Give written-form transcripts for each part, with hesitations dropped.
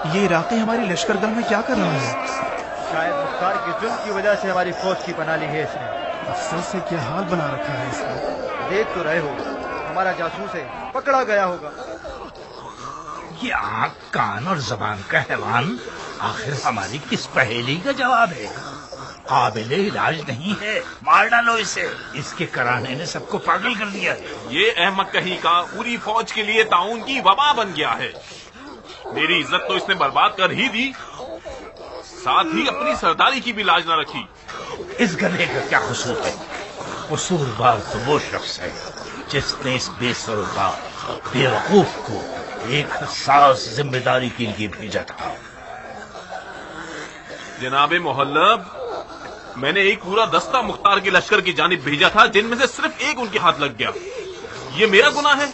یہ عراقی ہماری لشکرگاہ میں کیا کر رہا ہے؟ شاید مختار کے ظلم کی وجہ سے ہماری فوج کی پناہ لی ہے اس نے۔ افسر سے کیا حال بنا رکھا ہے اس نے؟ دیکھ تو رہے ہو، ہمارا جاسوس ہے، پکڑا گیا ہوگا۔ یہ آنکھ کان اور زبان کا حیوان آخر ہماری کس پہیلی کا جواب ہے؟ قابل علاج نہیں ہے، مار ڈالو اسے، اس کے کرانے نے سب کو پاگل کر دیا ہے۔ یہ احمد کہیں کا پوری فوج کے لیے تعاون کی وبا بن گیا ہے۔ میری عزت تو اس نے برباد کر ہی دی، ساتھ ہی اپنی سرداری کی بھی لاج نہ رکھی۔ اس گدھے کا کیا قصور ہے؟ قصوروار تو وہ شخص ہے جس نے اس بے سروپا بے وقوف کو ایک حساس ذمہ داری کے لیے بھیجا تھا۔ جناب محلب، میں نے ایک پورا دستہ مختار کے لشکر کی جانب بھیجا تھا، جن میں سے صرف ایک ان کے ہاتھ لگ گیا۔ یہ میرا گناہ ہے؟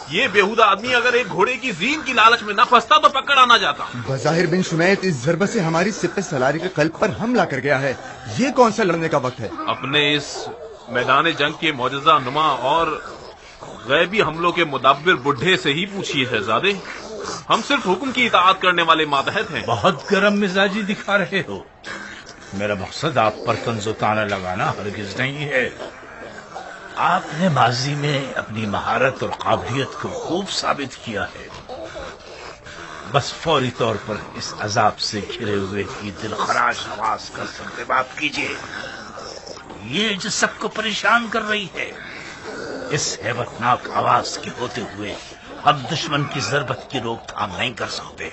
یہ بیہودہ آدمی اگر ایک گھوڑے کی زین کی لالچ میں نہ پھنستا تو پکڑا نہ جاتا۔ بظاہر بن شمیت اس ضربت سے ہماری سپہ سالاری کے قلب پر حملہ کر گیا ہے۔ یہ کون سا لڑنے کا وقت ہے؟ اپنے اس میدان جنگ کے معجزہ نما اور غیبی حملوں کے مدبر بڈھے سے ہی پوچھیے شہزادے، ہم صرف حکم کی اطاعت کرنے والے ماتحت ہیں۔ بہت گرم مزاجی دکھا رہے ہو، میرا مقصد آپ پر طنز و طعنہ لگانا ہرگز نہیں ہے۔ آپ نے ماضی میں اپنی مہارت اور قابلیت کو خوب ثابت کیا ہے، بس فوری طور پر اس عذاب سے گھرے ہوئے کی دلخراش آواز کا سرتباب کیجیے، یہ جو سب کو پریشان کر رہی ہے۔ اس ہیبتناک آواز کے ہوتے ہوئے ہم دشمن کی ضربت کی روک تھام نہیں کر سکتے۔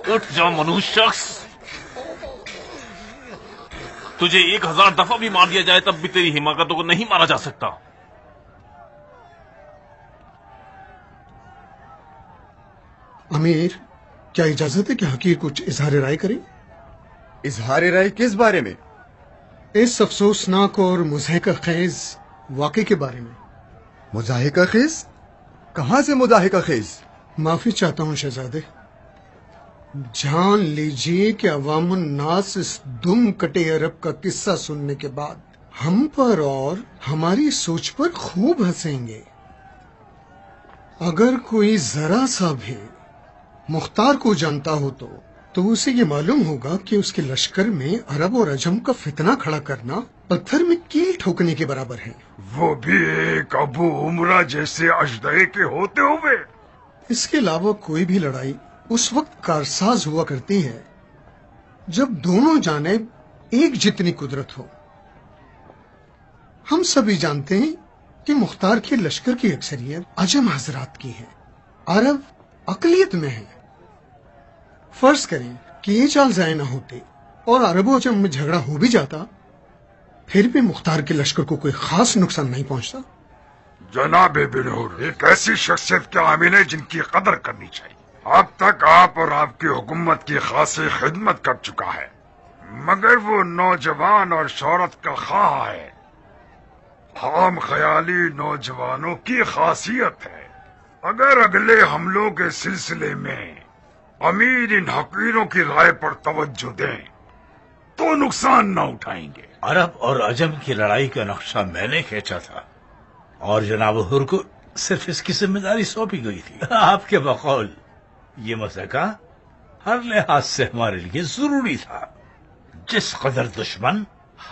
اٹھ جا منوش شخص، تجھے 1000 دفعہ بھی مار دیا جائے تب بھی تیری حماقتوں کو نہیں مارا جا سکتا۔ امیر، کیا اجازت ہے کہ حقیر کچھ اظہار رائے کریں؟ اظہار رائے کس بارے میں؟ اس افسوسناک اور مضحکہ خیز واقعے کے بارے میں۔ مضحکہ خیز؟ کہاں سے مضحکہ خیز؟ معافی چاہتا ہوں شہزادے، جان لیجیے کہ عوام الناس اس دم کٹے عرب کا قصہ سننے کے بعد ہم پر اور ہماری سوچ پر خوب ہنسیں گے۔ اگر کوئی ذرا سا بھی مختار کو جانتا ہو تو اسے یہ معلوم ہوگا کہ اس کے لشکر میں عرب اور عجم کا فتنہ کھڑا کرنا پتھر میں کیل ٹھوکنے کے برابر ہے، وہ بھی ایک ابو عمرہ جیسے اژدہے کے ہوتے ہوئے۔ اس کے علاوہ کوئی بھی لڑائی اس وقت کارساز ہوا کرتی ہے جب دونوں جانب ایک جتنی قدرت ہو۔ ہم سبھی جانتے ہیں کہ مختار کے لشکر کی اکثریت عجم حضرات کی ہے، عرب اقلیت میں ہے۔ فرض کریں کہ یہ چال ضائع نہ ہوتے اور عرب و عجم میں جھگڑا ہو بھی جاتا، پھر بھی مختار کے لشکر کو کوئی خاص نقصان نہیں پہنچتا۔ جناب بنور ایک ایسی شخصیت کے عامل ہے جن کی قدر کرنی چاہیے۔ اب تک آپ اور آپ کی حکومت کی خاصی خدمت کر چکا ہے، مگر وہ نوجوان اور شہرت کا خواہاں ہے۔ خام خیالی نوجوانوں کی خاصیت ہے۔ اگر اگلے حملوں کے سلسلے میں امیر ان حقیروں کی رائے پر توجہ دیں تو نقصان نہ اٹھائیں گے۔ عرب اور عجم کی لڑائی کا نقشہ میں نے کھینچا تھا اور جناب حر کو صرف اس کی ذمہ داری سونپی گئی تھی۔ آپ کے بقول یہ مسئلہ ہر لحاظ سے ہمارے لیے ضروری تھا۔ جس قدر دشمن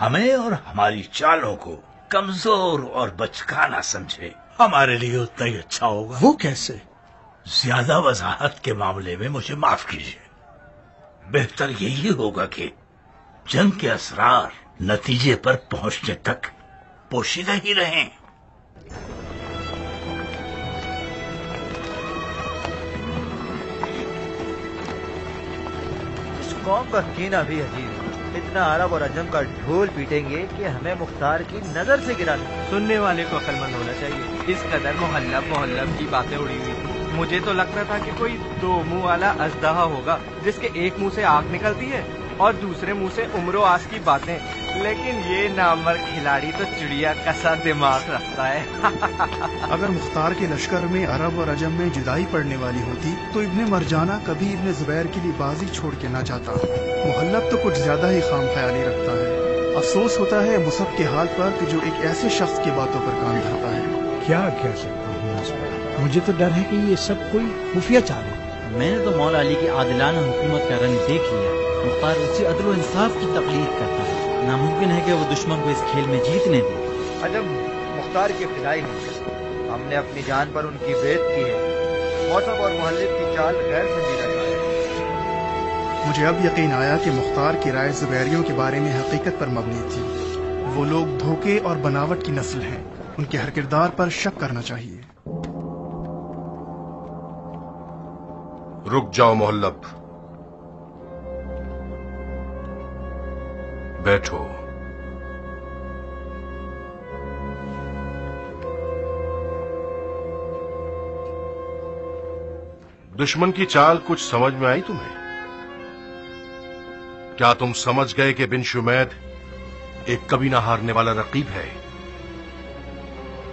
ہمیں اور ہماری چالوں کو کمزور اور بچکانا سمجھے، ہمارے لیے اتنا ہی اچھا ہوگا۔ وہ کیسے؟ زیادہ وضاحت کے معاملے میں مجھے معاف کیجیے، بہتر یہی ہوگا کہ جنگ کے اسرار نتیجے پر پہنچنے تک پوشیدہ ہی رہیں۔ اس قوم کا کینہ بھی عجیب ہے، اتنا عرب اور عجم کا ڈھول پیٹیں گے کہ ہمیں مختار کی نظر سے گرا دیں۔ سننے والے کو عقل مند ہونا چاہیے۔ اس قدر محلب کی باتیں اڑی ہوئی تھی، مجھے تو لگتا تھا کہ کوئی 2 منہ والا اژدہا ہوگا جس کے ایک منہ سے آگ نکلتی ہے اور دوسرے منہ سے عمر و آس کی باتیں، لیکن یہ نامرد کھلاڑی تو چڑیا کا سا دماغ رکھتا ہے۔ اگر مختار کے لشکر میں عرب اور عجم میں جدائی پڑنے والی ہوتی تو ابن مرجانہ کبھی ابن زبیر کے لیے بازی چھوڑ کے نہ جاتا۔ محلب تو کچھ زیادہ ہی خام خیالی رکھتا ہے۔ افسوس ہوتا ہے مصعب کے حال پر کہ جو ایک ایسے شخص کی باتوں پر کان دھرتا ہے۔ کیا کہہ سکتا ہوں اس پر؟ مجھے تو ڈر ہے کہ یہ سب کوئی خفیہ چال ہے۔ میں نے تو مولا علی کی عادلانہ حکومت کا رنگ دیکھ لیا۔ مختار اسی عدل و انصاف کی تقلید کرتا ہے، ناممکن ہے کہ وہ دشمن کو اس کھیل میں جیتنے دے۔ عجم مختار کے فدائی ہیں، ہم نے اپنی جان پر ان کی بیعت کی ہے۔ موصب اور محلب کی چال غیر سنجیدہ چال ہے۔ مجھے اب یقین آیا کہ مختار کی رائے زبیریوں کے بارے میں حقیقت پر مبنی تھی۔ وہ لوگ دھوکے اور بناوٹ کی نسل ہیں، ان کے ہر کردار پر شک کرنا چاہیے۔ رک جاؤ محلب، بیٹھو۔ دشمن کی چال کچھ سمجھ میں آئی تمہیں؟ کیا تم سمجھ گئے کہ بن شمید ایک کبھی نہ ہارنے والا رقیب ہے؟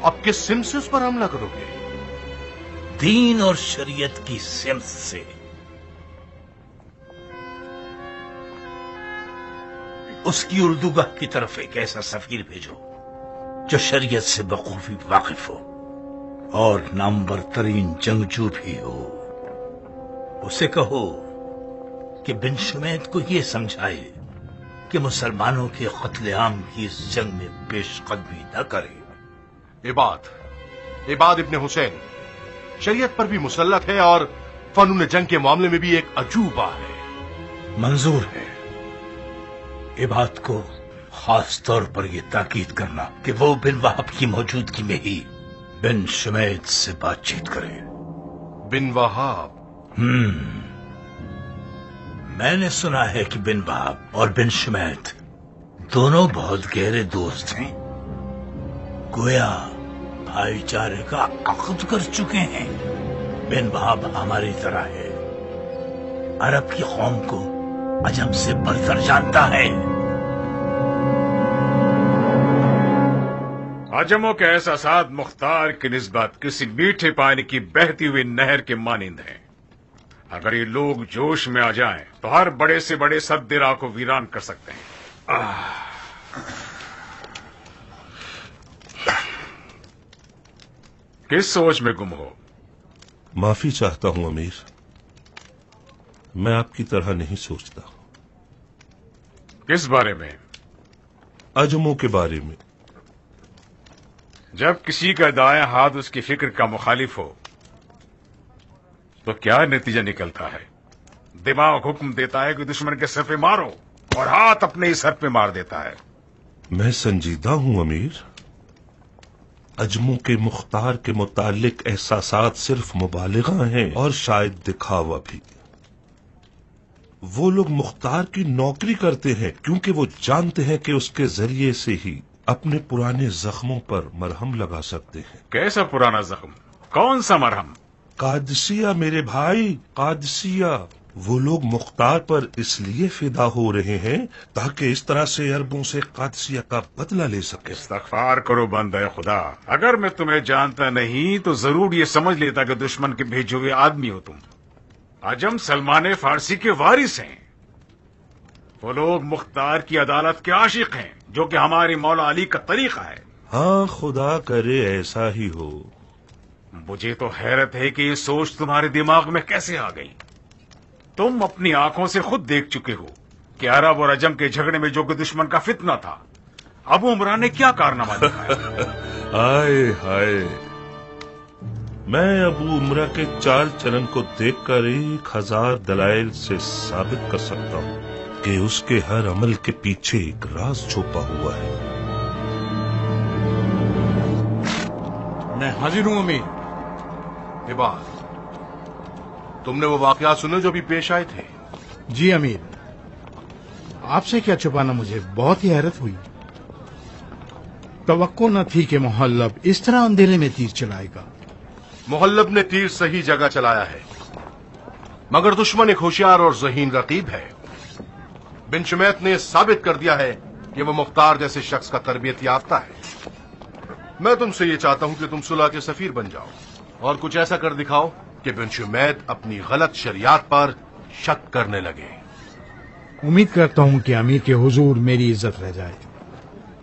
اب کس سمت سے اس پر حملہ کرو گے؟ دین اور شریعت کی سمت سے۔ اس کی اردوگاہ کی طرف ایک ایسا سفیر بھیجو جو شریعت سے بخوبی واقف ہو اور نامور ترین جنگجو بھی ہو۔ اسے کہو کہ بن شمید کو یہ سمجھائے کہ مسلمانوں کے قتل عام کی اس جنگ میں پیش قدمی نہ کرے۔ عباد ابن حسین شریعت پر بھی مسلط ہے اور فنون جنگ کے معاملے میں بھی ایک عجوبہ ہے۔ منظور ہے عباد کو خاص طور پر یہ تاکید کرنا کہ وہ بن وہب کی موجودگی میں ہی بن شمید سے بات چیت کرے۔ بن وہاب؟ میں نے سنا ہے کہ بن وہب اور بن شمید دونوں بہت گہرے دوست ہیں، گویا بھائی چارے کا عقد کر چکے ہیں۔ بن وہب ہماری طرح ہے، عرب کی قوم کو عجم سے برتر جانتا ہے۔ عجموں کے احساسات مختار کی نسبت کسی میٹھے پانی کی بہتی ہوئی نہر کے مانند ہیں۔ اگر یہ لوگ جوش میں آ جائیں تو ہر بڑے سے بڑے سد راہ کو ویران کر سکتے ہیں۔ کس سوچ میں گم ہو؟ معافی چاہتا ہوں امیر، میں آپ کی طرح نہیں سوچتا۔ کس بارے میں؟ عجموں کے بارے میں۔ جب کسی کا دائیں ہاتھ اس کی فکر کا مخالف ہو تو کیا نتیجہ نکلتا ہے؟ دماغ حکم دیتا ہے کہ دشمن کے سر پہ مارو اور ہاتھ اپنے ہی سر پہ مار دیتا ہے۔ میں سنجیدہ ہوں امیر، عجموں کے مختار کے متعلق احساسات صرف مبالغہ ہیں اور شاید دکھاوا بھی۔ وہ لوگ مختار کی نوکری کرتے ہیں کیونکہ وہ جانتے ہیں کہ اس کے ذریعے سے ہی اپنے پرانے زخموں پر مرہم لگا سکتے ہیں۔ کیسا پرانا زخم؟ کون سا مرہم؟ قادسیہ میرے بھائی، قادسیہ۔ وہ لوگ مختار پر اس لیے فدا ہو رہے ہیں تاکہ اس طرح سے عربوں سے قادسیہ کا بدلہ لے سکے۔ استغفار کرو بندہ خدا، اگر میں تمہیں جانتا نہیں تو ضرور یہ سمجھ لیتا کہ دشمن کے بھیجے ہوئے آدمی ہو تم۔ عجم سلمان فارسی کے وارث ہیں، وہ لوگ مختار کی عدالت کے عاشق ہیں جو کہ ہمارے مولا علی کا طریقہ ہے۔ ہاں خدا کرے ایسا ہی ہو۔ مجھے تو حیرت ہے کہ یہ سوچ تمہارے دماغ میں کیسے آ گئی؟ تم اپنی آنکھوں سے خود دیکھ چکے ہو کہ عرب اور عجم کے جھگڑے میں جو کہ دشمن کا فتنہ تھا، ابو عمران نے کیا کارنامہ دکھایا۔ ہائے ہائے، میں ابو عمرہ کے چال چلن کو دیکھ کر 1000 دلائل سے ثابت کر سکتا ہوں کہ اس کے ہر عمل کے پیچھے ایک راز چھپا ہوا ہے۔ میں حاضر ہوں امیر۔ عباد، تم نے وہ واقعات سنے جو بھی پیش آئے تھے؟ جی امیر، آپ سے کیا چھپانا، مجھے بہت ہی حیرت ہوئی۔ توقع نہ تھی کہ محلب اس طرح اندھیرے میں تیر چلائے گا۔ محلب نے تیر صحیح جگہ چلایا ہے، مگر دشمن ایک ہوشیار اور ذہین رقیب ہے۔ بن شمیت نے ثابت کر دیا ہے کہ وہ مختار جیسے شخص کا تربیت یافتہ ہے۔ میں تم سے یہ چاہتا ہوں کہ تم صلح کے سفیر بن جاؤ اور کچھ ایسا کر دکھاؤ کہ بن شمیت اپنی غلط شریعت پر شک کرنے لگے۔ امید کرتا ہوں کہ امیر کے حضور میری عزت رہ جائے۔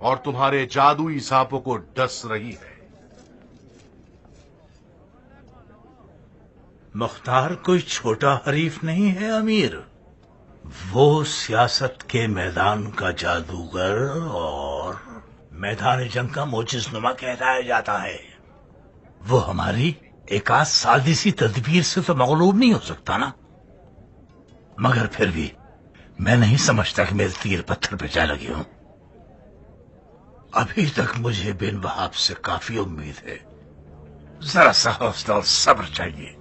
اور تمہارے جادوئی سانپوں کو ڈس رہی ہے۔ مختار کوئی چھوٹا حریف نہیں ہے امیر، وہ سیاست کے میدان کا جادوگر اور میدان جنگ کا موجز نما کہلایا جاتا ہے۔ وہ ہماری ایک آدھ سازشی تدبیر سے تو مغلوب نہیں ہو سکتا نا، مگر پھر بھی میں نہیں سمجھتا کہ میرے تیر پتھر پہ جا لگے ہوں۔ ابھی تک مجھے بن وہاب سے کافی امید ہے، ذرا سا حوصلہ اور صبر چاہیے۔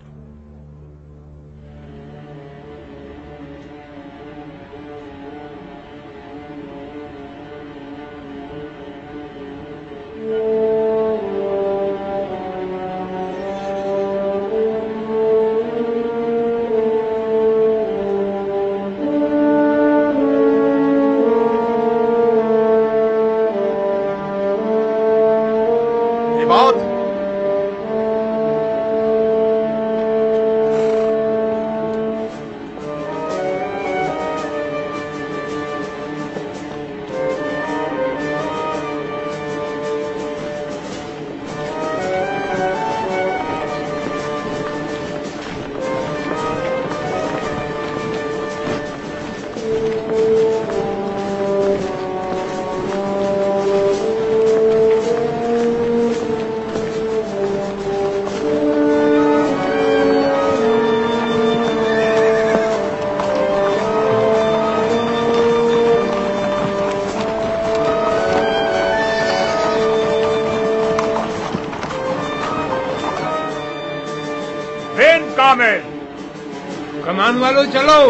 کمان والوں چلو۔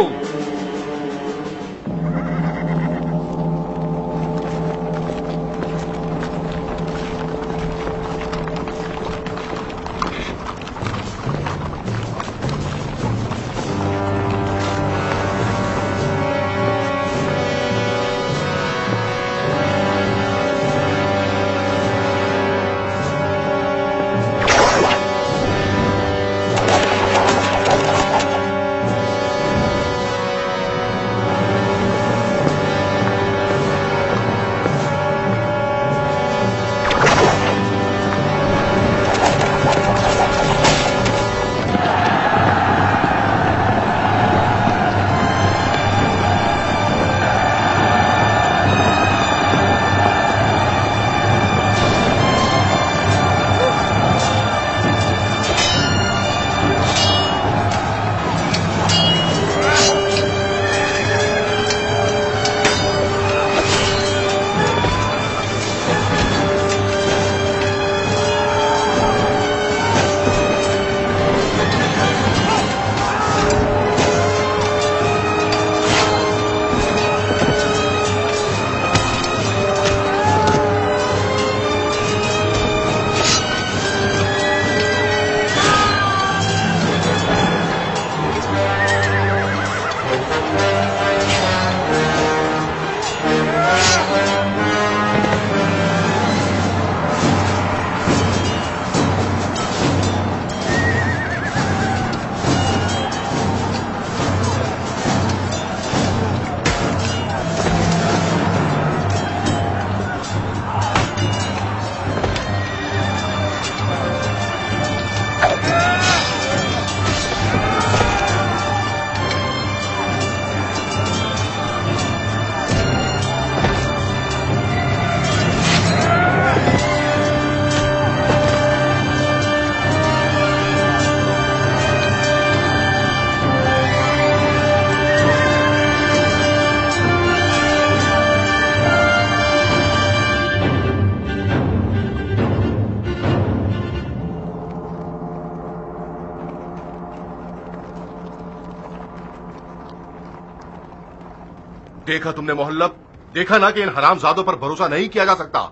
دیکھا تم نے محلب، دیکھا نا کہ ان حرام زادوں پر بھروسہ نہیں کیا جا سکتا۔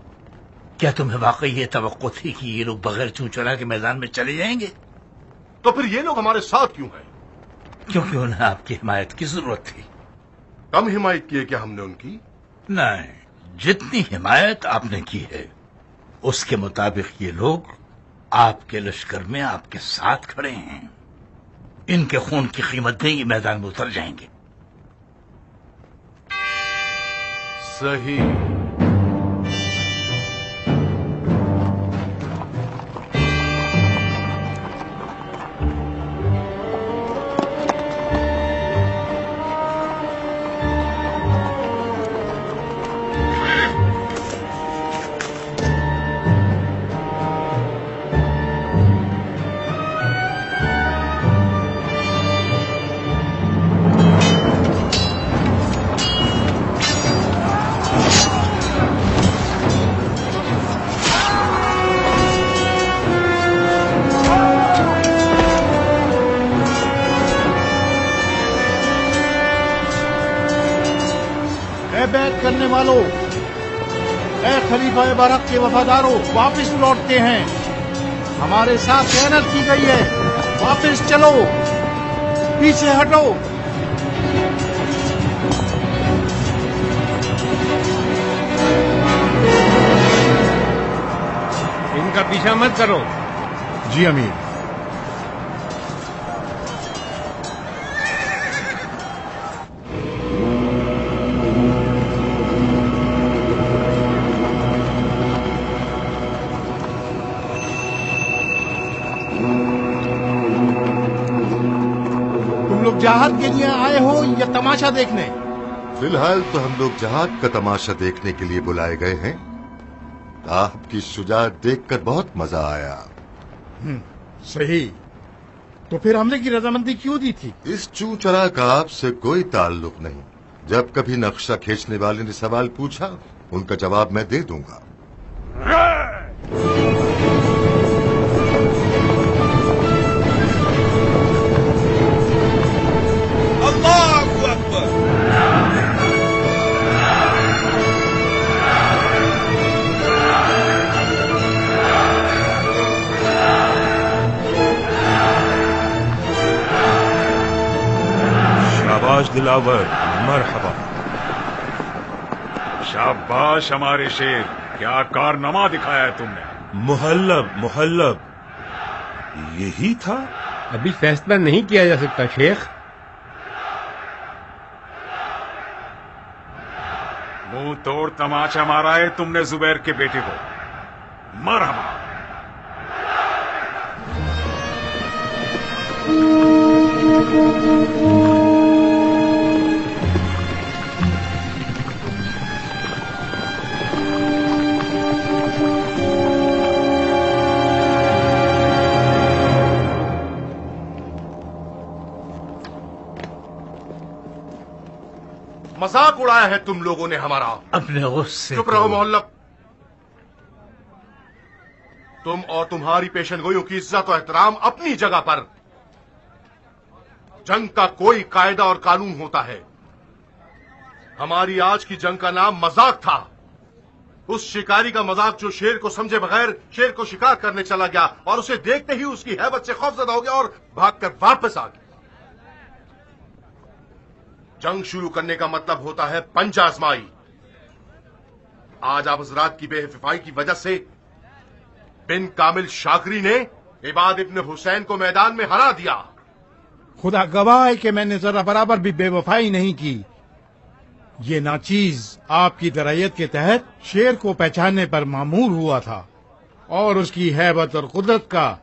کیا تمہیں واقعی یہ توقع تھی کہ یہ لوگ بغیر چون چلا کے میدان میں چلے جائیں گے؟ تو پھر یہ لوگ ہمارے ساتھ کیوں ہیں؟ کیونکہ انہیں آپ کی حمایت کی ضرورت تھی۔ کم حمایت کی ہے کیا ہم نے ان کی؟ نہیں، جتنی حمایت آپ نے کی ہے اس کے مطابق یہ لوگ آپ کے لشکر میں آپ کے ساتھ کھڑے ہیں۔ ان کے خون کی قیمت دیں، یہ میدان میں اتر جائیں گے۔ صحیح، بیعت کرنے والوں، اے خلیفہ برحق کے وفاداروں، واپس لوٹتے ہیں، ہمارے ساتھ خیانت کی گئی ہے، واپس چلو، پیچھے ہٹو۔ ان کا پیچھا مت کرو۔ جی امیر۔ تم لوگ جہاد کے لیے آئے ہو یا تماشا دیکھنے؟ فی الحال تو ہم لوگ جہاد کا تماشا دیکھنے کے لیے بلائے گئے ہیں۔ آپ کی شجاعت دیکھ کر بہت مزہ آیا۔ صحیح، تو پھر حملے کی رضامندی کیوں دی تھی؟ اس چوچرا کا آپ سے کوئی تعلق نہیں۔ جب کبھی نقشہ کھینچنے والے نے سوال پوچھا، ان کا جواب میں دے دوں گا۔ شاباش دلاور، مرحبا۔ شاباش ہمارے شیر، کیا کارنامہ دکھایا ہے تم نے۔ محلب یہی تھا؟ ابھی فیصلہ نہیں کیا جا سکتا شیخ۔ منہ توڑ تماشا مارا ہے تم نے زبیر کے بیٹے کو۔ مرحبا۔ مذاق اڑایا ہے تم لوگوں نے ہمارا۔ اپنے غصے چپ رہو محلب۔ تم اور تمہاری پیشن گوئیوں کی عزت و احترام اپنی جگہ پر۔ جنگ کا کوئی قاعدہ اور قانون ہوتا ہے۔ ہماری آج کی جنگ کا نام مذاق تھا۔ اس شکاری کا مذاق جو شیر کو سمجھے بغیر شیر کو شکار کرنے چلا گیا اور اسے دیکھتے ہی اس کی ہیبت سے خوفزدہ ہو گیا اور بھاگ کر واپس آ گیا۔ جنگ شروع کرنے کا مطلب ہوتا ہے پنجہ آزمائی۔ آج آپ حضرات کی بے وفائی کی وجہ سے بن کامل شاکری نے عباد ابن حسین کو میدان میں ہرا دیا۔ خدا گواہ ہے کہ میں نے ذرا برابر بھی بے وفائی نہیں کی۔ یہ ناچیز آپ کی درایت کے تحت شیر کو پہچاننے پر مامور ہوا تھا اور اس کی ہیبت اور قدرت کا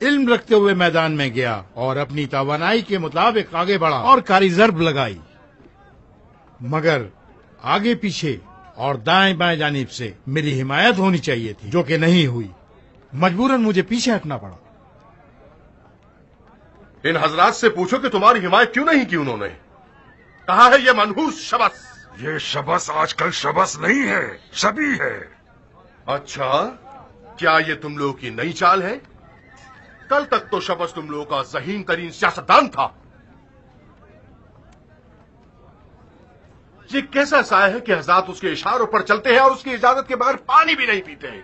علم رکھتے ہوئے میدان میں گیا اور اپنی توانائی کے مطابق آگے بڑھا اور کاری ضرب لگائی، مگر آگے پیچھے اور دائیں بائیں جانب سے میری حمایت ہونی چاہیے تھی، جو کہ نہیں ہوئی۔ مجبوراً مجھے پیچھے ہٹنا پڑا۔ ان حضرات سے پوچھو کہ تمہاری حمایت کیوں نہیں کی انہوں نے۔ کہا ہے یہ منحوس شبس۔ یہ شبس آج کل شبس نہیں ہے، شبی ہے۔ اچھا، کیا یہ تم لوگوں کی نئی چال ہے؟ کل تک تو شبس تم لوگوں کا ذہین ترین سیاستدان تھا۔ یہ کیسا سایہ ہے کہ حضرات اس کے اشاروں پر چلتے ہیں اور اس کی اجازت کے بغیر پانی بھی نہیں پیتے ہیں۔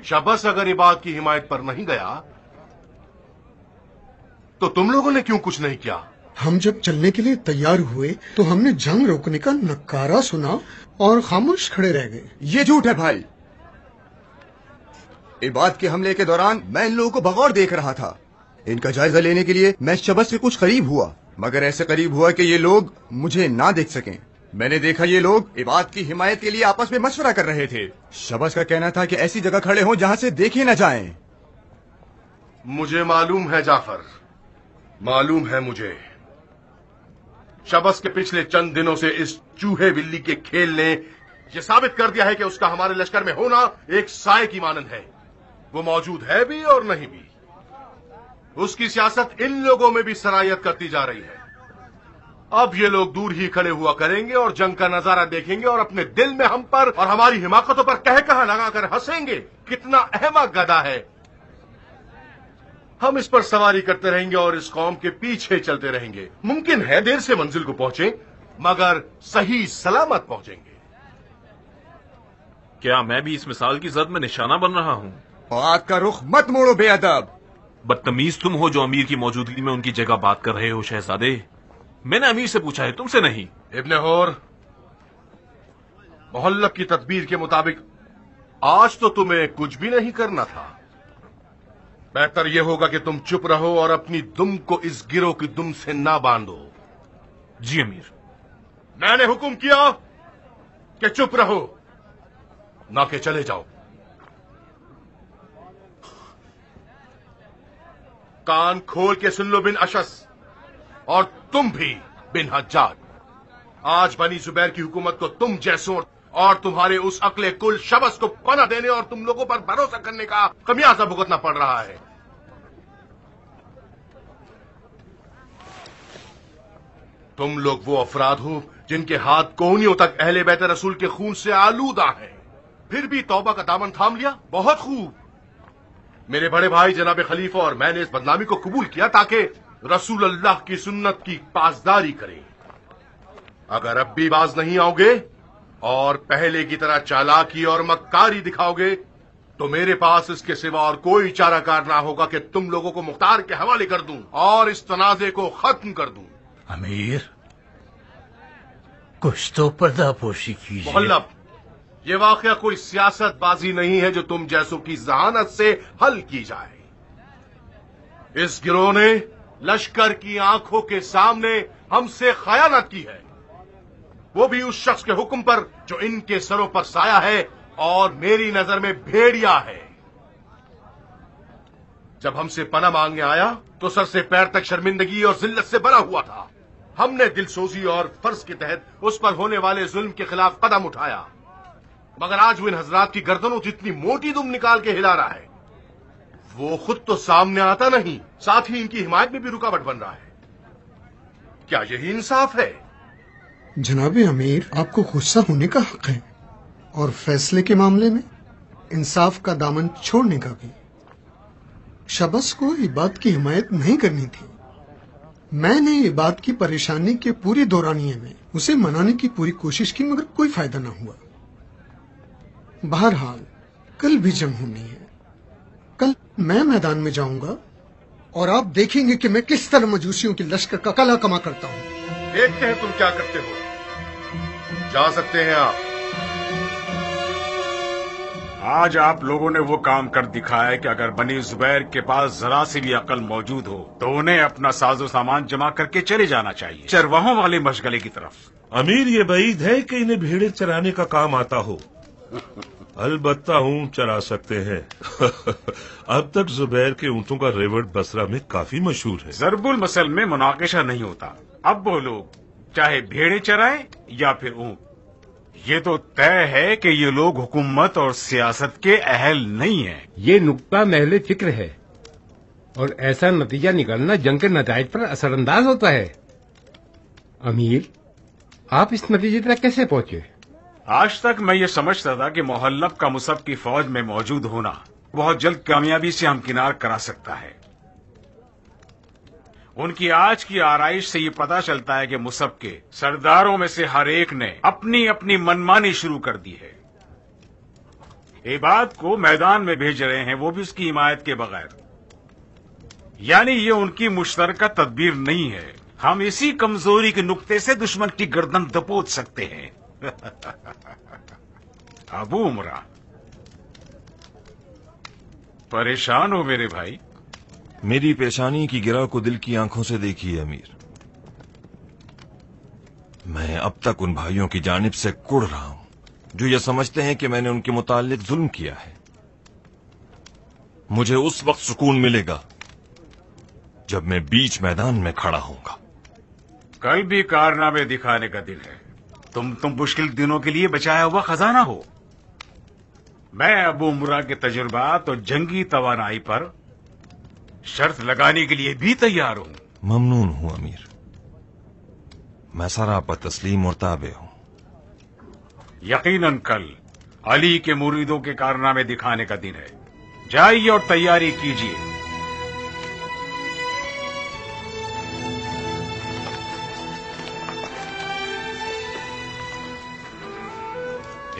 شبس اگر عباد کی حمایت پر نہیں گیا تو تم لوگوں نے کیوں کچھ نہیں کیا؟ ہم جب چلنے کے لیے تیار ہوئے تو ہم نے جنگ روکنے کا نکارہ سنا اور خاموش کھڑے رہ گئے۔ یہ جھوٹ ہے بھائی۔ عباد کے حملے کے دوران میں ان لوگوں کو بغور دیکھ رہا تھا۔ ان کا جائزہ لینے کے لیے میں شبس سے کچھ قریب ہوا، مگر ایسے قریب ہوا کہ یہ لوگ مجھے نہ دیکھ سکیں۔ میں نے دیکھا یہ لوگ عباد کی حمایت کے لیے آپس میں مشورہ کر رہے تھے۔ شبس کا کہنا تھا کہ ایسی جگہ کھڑے ہوں جہاں سے دیکھے نہ جائیں۔ مجھے معلوم ہے جعفر، معلوم ہے مجھے۔ شبس کے پچھلے چند دنوں سے اس چوہے بلی کے کھیل نے یہ ثابت کر دیا ہے کہ اس کا ہمارے لشکر میں ہونا ایک سائے کی مانند ہے۔ وہ موجود ہے بھی اور نہیں بھی۔ اس کی سیاست ان لوگوں میں بھی سرایت کرتی جا رہی ہے۔ اب یہ لوگ دور ہی کھڑے ہوا کریں گے اور جنگ کا نظارہ دیکھیں گے اور اپنے دل میں ہم پر اور ہماری حماقتوں پر کہا لگا کر ہنسیں گے۔ کتنا احمق گدھا ہے۔ ہم اس پر سواری کرتے رہیں گے اور اس قوم کے پیچھے چلتے رہیں گے. ممکن ہے دیر سے منزل کو پہنچیں مگر صحیح سلامت پہنچیں گے. کیا میں بھی اس مثال کی زد میں نشانہ بن رہا ہوں؟ بات کا رخ مت موڑو بے ادب. بدتمیز تم ہو جو امیر کی موجودگی میں ان کی جگہ بات کر رہے ہو شہزادے. میں نے امیر سے پوچھا ہے، تم سے نہیں. ابن حور، محلب کی تدبیر کے مطابق آج تو تمہیں کچھ بھی نہیں کرنا تھا. بہتر یہ ہوگا کہ تم چپ رہو اور اپنی دم کو اس گروہ کی دم سے نہ باندھو. جی امیر. میں نے حکم کیا کہ چپ رہو، نہ کہ چلے جاؤ. کان کھول کے سن لو بن اشس، اور تم بھی بن حجاج. آج بنی زبیر کی حکومت کو تم جیسوں اور تمہارے اس عقل کل شبس کو پناہ دینے اور تم لوگوں پر بھروسہ کرنے کا خمیازہ بھگتنا پڑ رہا ہے. تم لوگ وہ افراد ہو جن کے ہاتھ کونیوں تک اہل بیت رسول کے خون سے آلودہ ہیں، پھر بھی توبہ کا دامن تھام لیا. بہت خوب. میرے بڑے بھائی جناب خلیفہ اور میں نے اس بدنامی کو قبول کیا تاکہ رسول اللہ کی سنت کی پاسداری کریں. اگر اب بھی باز نہیں آؤ گے اور پہلے کی طرح چالاکی اور مکاری دکھاؤ گے تو میرے پاس اس کے سوا اور کوئی چارہ کار نہ ہوگا کہ تم لوگوں کو مختار کے حوالے کر دوں اور اس تنازع کو ختم کر دوں. امیر، کچھ تو پردہ پوشی کیجیے. محلب، یہ واقعہ کوئی سیاست بازی نہیں ہے جو تم جیسوں کی ذہانت سے حل کی جائے. اس گروہ نے لشکر کی آنکھوں کے سامنے ہم سے خیانت کی ہے، وہ بھی اس شخص کے حکم پر جو ان کے سروں پر سایہ ہے اور میری نظر میں بھیڑیا ہے. جب ہم سے پناہ مانگنے آیا تو سر سے پیر تک شرمندگی اور ذلت سے بھرا ہوا تھا. ہم نے دل سوزی اور فرض کے تحت اس پر ہونے والے ظلم کے خلاف قدم اٹھایا، مگر آج وہ ان حضرات کی گردنوں سے اتنی موٹی دم نکال کے ہلا رہا ہے. وہ خود تو سامنے آتا نہیں، ساتھ ہی ان کی حمایت میں بھی رکاوٹ بن رہا ہے. کیا یہی انصاف ہے؟ جناب امیر، آپ کو غصہ ہونے کا حق ہے، اور فیصلے کے معاملے میں انصاف کا دامن چھوڑنے کا بھی. شبس کو عباد کی حمایت نہیں کرنی تھی. میں نے عباد کی پریشانی کے پورے دورانیے میں اسے منانے کی پوری کوشش کی، مگر کوئی فائدہ نہ ہوا. بہرحال کل بھی جنگ ہونی ہے. کل میں میدان میں جاؤں گا اور آپ دیکھیں گے کہ میں کس طرح مجوسیوں کے لشکر کا کلا کما کرتا ہوں. دیکھتے ہیں تم کیا کرتے ہو. جا سکتے ہیں آپ. آج آپ لوگوں نے وہ کام کر دکھایا کہ اگر بنی زبیر کے پاس ذرا سی بھی عقل موجود ہو تو انہیں اپنا ساز و سامان جمع کر کے چلے جانا چاہیے، چرواہوں والے مشغلے کی طرف. امیر، یہ بعید ہے کہ انہیں بھیڑے چرانے کا کام آتا ہو. البتہ اونٹ چرا سکتے ہیں. اب تک زبیر کے اونٹوں کا ریوٹ بصرہ میں کافی مشہور ہے. ضرب المثل میں مناقشہ نہیں ہوتا. اب وہ لوگ چاہے بھیڑے چرائیں یا پھر اونٹ، یہ تو طے ہے کہ یہ لوگ حکومت اور سیاست کے اہل نہیں ہیں. یہ نقطہ محل فکر ہے، اور ایسا نتیجہ نکلنا جنگ کے نتائج پر اثر انداز ہوتا ہے. امیر، آپ اس نتیجے تک کیسے پہنچے؟ آج تک میں یہ سمجھتا تھا کہ محلب کا مصعب کی فوج میں موجود ہونا بہت جلد کامیابی سے ہمکنار کرا سکتا ہے. ان کی آج کی آرائش سے یہ پتا چلتا ہے کہ مصعب کے سرداروں میں سے ہر ایک نے اپنی اپنی منمانی شروع کر دی ہے. عباد کو میدان میں بھیج رہے ہیں، وہ بھی اس کی حمایت کے بغیر. یعنی یہ ان کی مشترکہ تدبیر نہیں ہے. ہم اسی کمزوری کے نقطے سے دشمن کی گردن دبوچ سکتے ہیں. ابو عمرہ، پریشان ہو میرے بھائی؟ میری پیشانی کی گرہ کو دل کی آنکھوں سے دیکھیے امیر. میں اب تک ان بھائیوں کی جانب سے کڑ رہا ہوں جو یہ سمجھتے ہیں کہ میں نے ان کے متعلق ظلم کیا ہے. مجھے اس وقت سکون ملے گا جب میں بیچ میدان میں کھڑا ہوں گا. کل بھی کارنامے دکھانے کا دن ہے. تم مشکل دنوں کے لیے بچایا ہوا خزانہ ہو. میں ابو عمرہ کے تجربات اور جنگی توانائی پر شرط لگانے کے لیے بھی تیار ہوں. ممنون ہوں امیر، میں سراپا تسلیم اور تابع ہوں. یقیناً کل علی کے مریدوں کے کارنامے دکھانے کا دن ہے. جائیے اور تیاری کیجیے.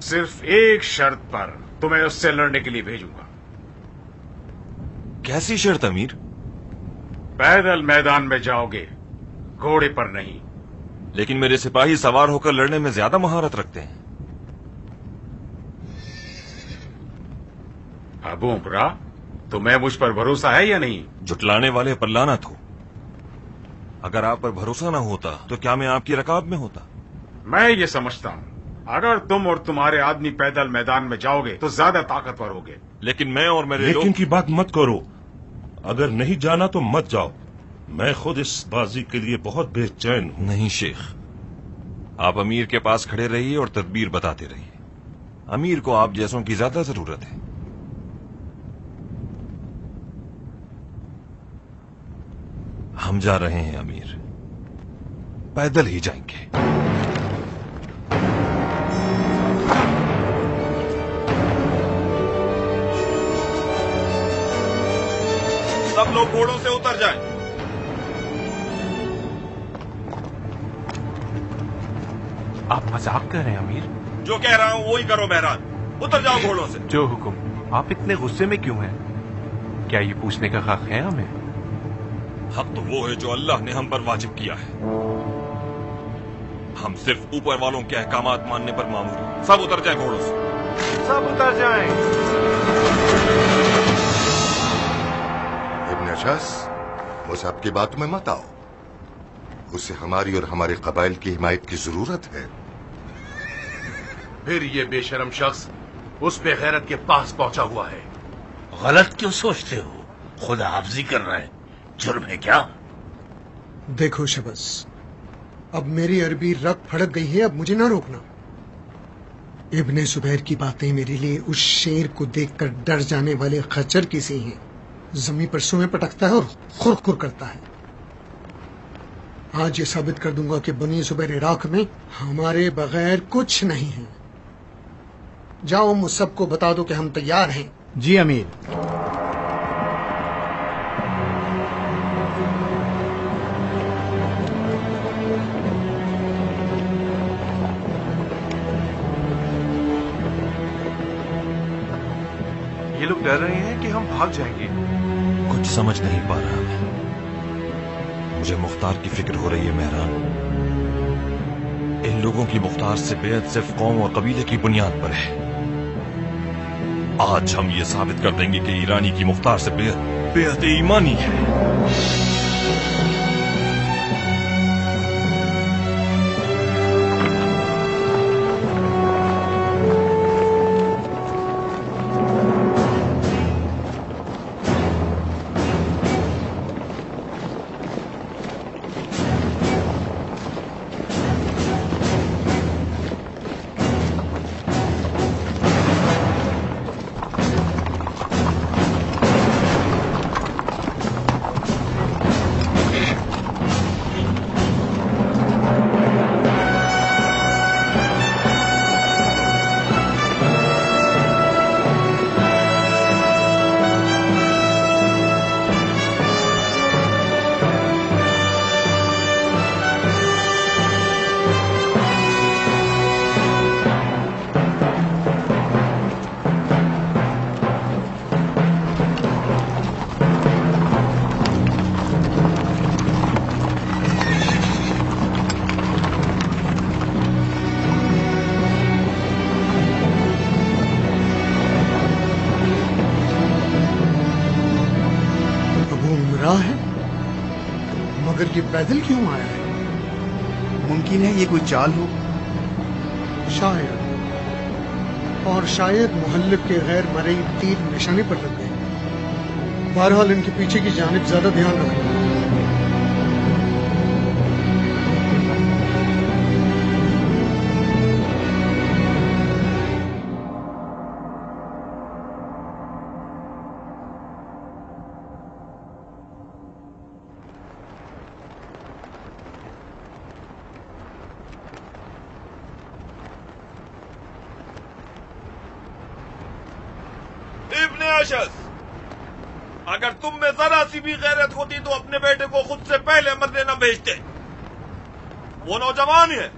صرف ایک شرط پر تمہیں اس سے لڑنے کے لیے بھیجوں گا. کیسی شرط امیر؟ پیدل میدان میں جاؤ گے، گھوڑے پر نہیں. لیکن میرے سپاہی سوار ہو کر لڑنے میں زیادہ مہارت رکھتے ہیں. ابو عمرہ، تمہیں مجھ پر بھروسہ ہے یا نہیں؟ جھٹلانے والے پر لعنت ہو. اگر آپ پر بھروسہ نہ ہوتا تو کیا میں آپ کی رکاب میں ہوتا؟ میں یہ سمجھتا ہوں اگر تم اور تمہارے آدمی پیدل میدان میں جاؤ گے تو زیادہ طاقتور ہوگے. لیکن میں اور میرے لیکن کی بات مت کرو. اگر نہیں جانا تو مت جاؤ. میں خود اس بازی کے لیے بہت بے چین ہوں. نہیں شیخ، آپ امیر کے پاس کھڑے رہیے اور تدبیر بتاتے رہیے. امیر کو آپ جیسوں کی زیادہ ضرورت ہے. ہم جا رہے ہیں امیر، پیدل ہی جائیں گے. سب لوگ گھوڑوں سے اتر جائیں. آپ مذاق کر رہے ہیں امیر؟ جو کہہ رہا ہوں وہی کرو مہران. اتر جاؤ گھوڑوں سے. جو حکم. آپ اتنے غصے میں کیوں ہیں؟ کیا یہ پوچھنے کا حق ہے ہمیں؟ حق تو وہ ہے جو اللہ نے ہم پر واجب کیا ہے. ہم صرف اوپر والوں کے احکامات ماننے پر معمور ہیں. سب اتر جائیں گھوڑوں سے. سب اتر جائیں. ابن اشعث، مصعب کی باتوں میں مت آؤ. اسے ہماری اور ہمارے قبائل کی حمایت کی ضرورت ہے. پھر یہ بے شرم شخص اس بے غیرت کے پاس پہنچا ہوا ہے. غلط کیوں سوچتے ہو؟ خدا حافظی کر رہا ہے. جرم ہے کیا؟ دیکھو شبس، اب میری عربی رگ پھڑک گئی ہے، اب مجھے نہ روکنا. ابن زبیر کی باتیں میرے لیے اس شیر کو دیکھ کر ڈر جانے والے خچر کی سی ہیں. زمین پر سوئیں پٹکتا ہے اور خر کرتا ہے. آج یہ ثابت کر دوں گا کہ بنی زبیر عراق میں ہمارے بغیر کچھ نہیں ہے. جاؤ مجھ سب کو بتا دو کہ ہم تیار ہیں. جی امیر. یہ لوگ ڈر رہے ہیں کہ ہم بھاگ جائیں گے. کچھ سمجھ نہیں پا رہا میں. مجھے مختار کی فکر ہو رہی ہے مہران. ان لوگوں کی مختار سے بیعت صرف قوم اور قبیلے کی بنیاد پر ہے. آج ہم یہ ثابت کر دیں گے کہ ایرانی کی مختار سے بیعت ایمانی ہے. ہے مگر یہ پیدل کیوں آیا ہے؟ ممکن ہے یہ کوئی چال ہو. شاید، اور شاید محلب کے غیر مرئی تیر نشانے پر لگ گئے. بہرحال ان کے پیچھے کی جانب زیادہ دھیان رکھنا. اگر تم میں ذرا سی بھی غیرت ہوتی تو اپنے بیٹے کو خود سے پہلے مرنے نہ بھیجتے. وہ نوجوان ہے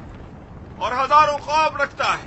اور ہزاروں خواب رکھتا ہے.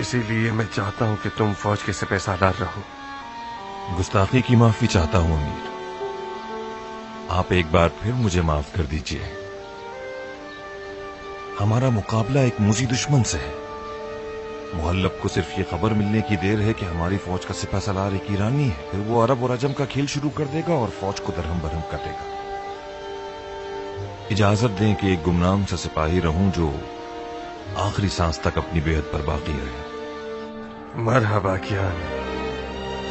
اسی لیے میں چاہتا ہوں کہ تم فوج کے سپہ سالار رہو۔ گستاخی کی معافی چاہتا ہوں امیر، آپ ایک بار پھر مجھے معاف کر دیجئے۔ ہمارا مقابلہ ایک موذی دشمن سے ہے۔ محلب کو صرف یہ خبر ملنے کی دیر ہے کہ ہماری فوج کا سپہ سالار ایک ایرانی ہے، پھر وہ عرب اور عجم کا کھیل شروع کر دے گا اور فوج کو درہم برہم کر دے گا۔ اجازت دیں کہ ایک گمنام سا سپاہی رہوں جو آخری سانس تک اپنی بیعت پر باقی رہے۔ مرحبا کیان،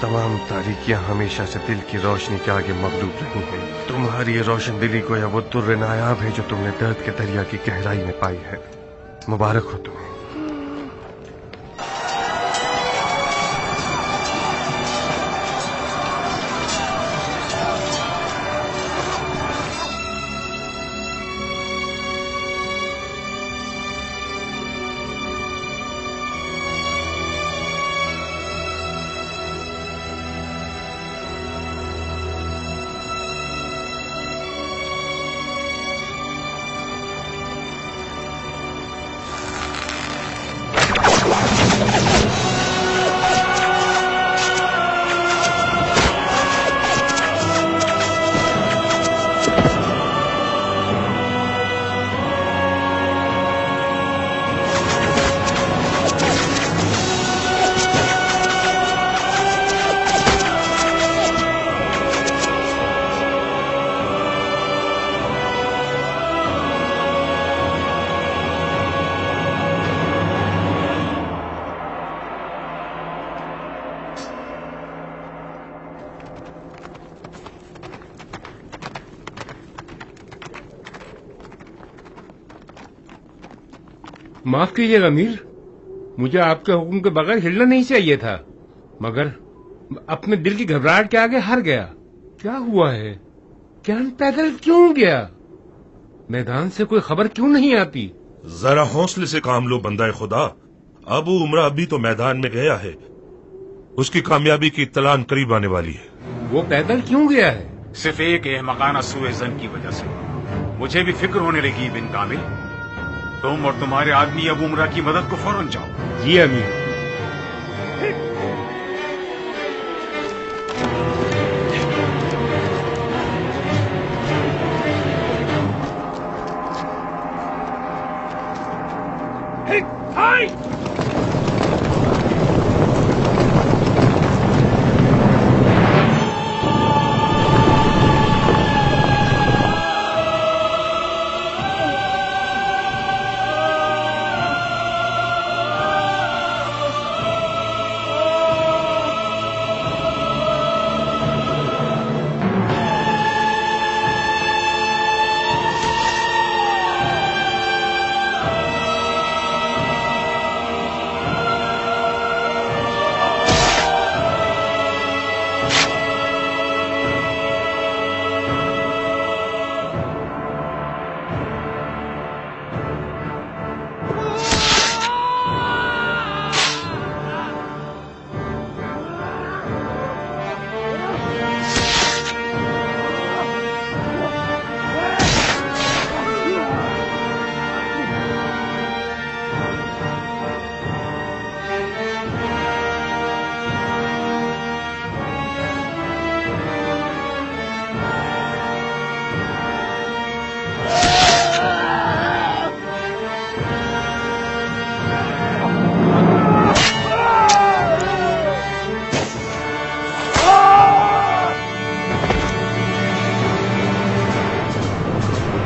تمام تاریکیاں ہمیشہ سے دل کی روشنی کے آگے مغلوب رہی ہیں۔ تمہاری یہ روشن دلی گویا وہ در نایاب ہے جو تم نے درد کے دریا کی گہرائی میں پائی ہے۔ مبارک ہو تمہیں۔ معاف کیجیے گا امیر، مجھے آپ کے حکم کے بغیر ہلنا نہیں چاہیے تھا، مگر اپنے دل کی گھبراہٹ کے آگے ہار گیا۔ کیا ہوا ہے؟ کیان پیدل کیوں گیا؟ میدان سے کوئی خبر کیوں نہیں آتی؟ ذرا حوصلے سے کام لو بندہ خدا، ابو عمرہ ابھی تو میدان میں گیا ہے، اس کی کامیابی کی اطلاع قریب آنے والی ہے۔ وہ پیدل کیوں گیا ہے؟ صرف ایک احمقانہ سوء ظن کی وجہ سے۔ مجھے بھی فکر ہونے لگی بن کامل، تم اور تمہارے آدمی ابو عمرہ کی مدد کو فوراً جاؤ۔ جی امیر۔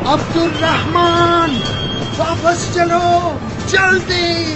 عبدالرحمن واپس چلو جلدی۔